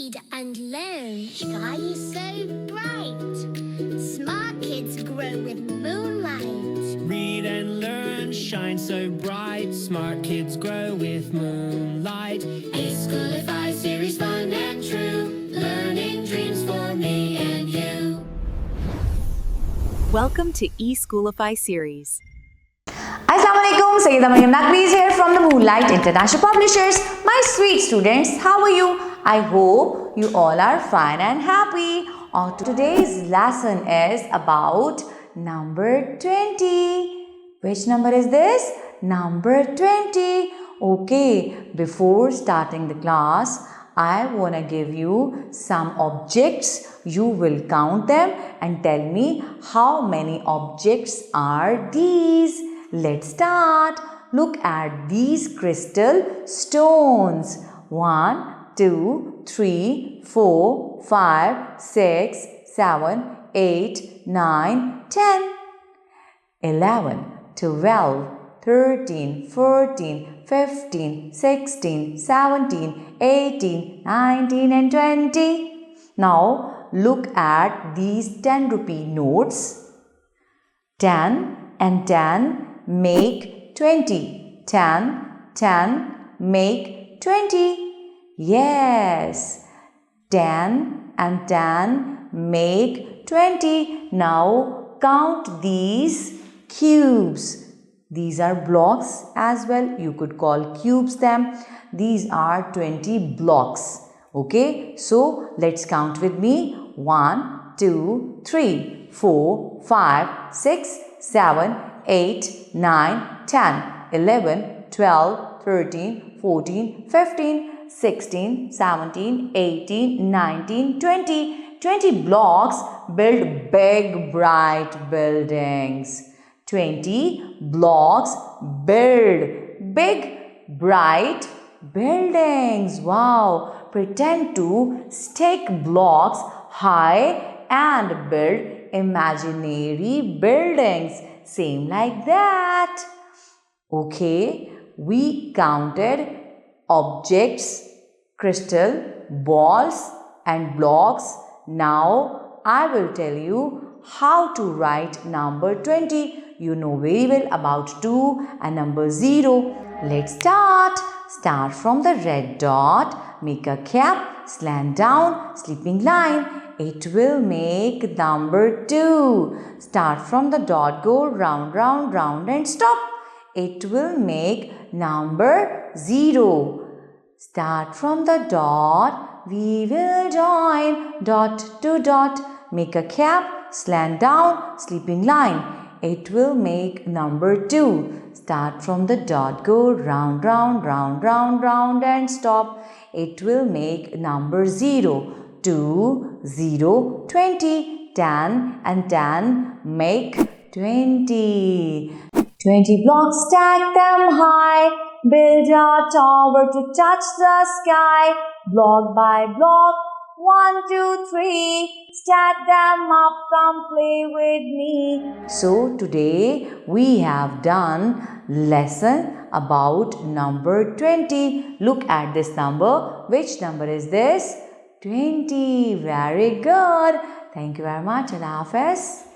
read and learn shine so bright. Smart kids grow with moonlight. Read and learn shine so bright. Smart kids grow with moonlight. eSchoolify series, fun and true. Learning dreams for me and you. Welcome to eSchoolify series. Assalamualaikum, Sayyida Maryam Naqvi is here from the Moonlight International Publishers. My sweet students, how are you? I hope you all are fine and happy. Today's lesson is about number 20. Which number is this? Number 20. Okay, before starting the class, I want to give you some objects. You will count them and tell me how many objects are these. Let's start. Look at these crystal stones. 1, 2, 3, 4, 5, 6, 7, 8, 9, 10, 11, 12, 13, 14, 15, 16, 17, 18, 19 and 20. Now look at these 10 rupee notes. 10 and 10 make 20. 10, 10 make 20. Yes, 10 and 10 make 20. Now count these cubes. These are blocks as well. You could call cubes them. These are 20 blocks. Okay, so let's count with me. 1, 2, 3, 4, 5, 6, 7, 8, 9, 10, 11, 12, 13, 14, 15, 16, 17, 18, 19, 20. 20 blocks build big, bright buildings. 20 blocks build big, bright buildings. Wow! Pretend to stick blocks high and build imaginary buildings. Same like that. Okay, we counted objects, crystal, balls and blocks. Now I will tell you how to write number 20. You know very well about 2 and number 0. Let's start. Start from the red dot. Make a cap, slant down, sleeping line. It will make number 2. Start from the dot, go round, round, round and stop. It will make number 0. Start from the dot, we will join dot to dot. Make a cap, slant down, sleeping line. It will make number 2. Start from the dot, go round, round, round, round, round and stop. It will make number 0. 2, 0, 20. 10 and 10 make 20. 20 blocks, stack them high. Build a tower to touch the sky. Block by block, 1, 2, 3. Stack them up, come play with me. So today we have done lesson about number 20. Look at this number. Which number is this? 20. Very good. Thank you very much. Allah Hafiz.